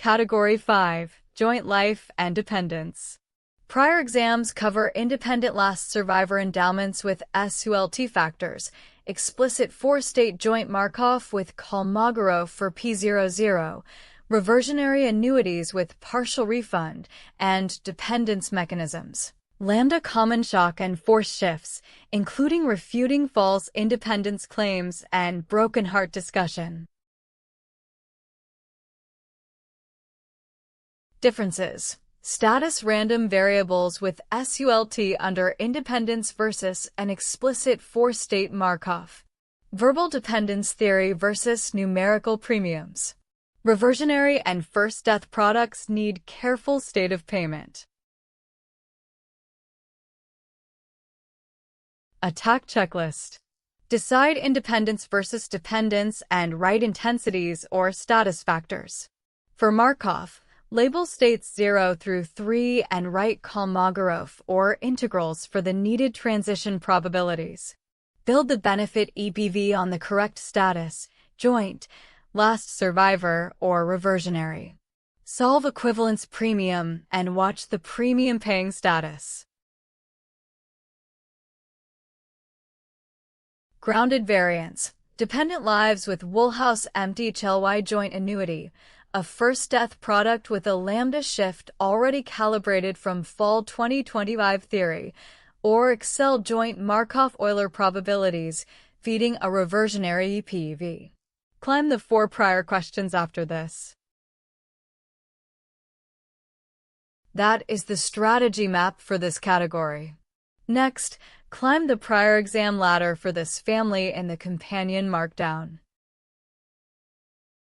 Category 5, Joint Life and Dependents. Prior exams cover independent last survivor endowments with SULT factors, explicit four-state joint Markov with Kolmogorov for P00, reversionary annuities with partial refund, and dependence mechanisms. Lambda common shock and force shifts, including refuting false independence claims and broken heart discussion. Differences. Status random variables with SULT under independence versus an explicit four-state Markov. Verbal dependence theory versus numerical premiums. Reversionary and first death products need careful state of payment. Attack checklist. Decide independence versus dependence and write intensities or status factors. For Markov, label states 0 through 3 and write Kolmogorov or integrals for the needed transition probabilities. Build the benefit EPV on the correct status, joint, last survivor, or reversionary. Solve equivalence premium and watch the premium paying status. Grounded variance. Dependent lives with Woolhouse MTHLY joint annuity, a first death product with a lambda shift already calibrated from fall 2025 theory, or Excel joint Markov-Euler probabilities, feeding a reversionary EPV. Climb the 4 prior questions after this. That is the strategy map for this category. Next, climb the prior exam ladder for this family in the companion markdown.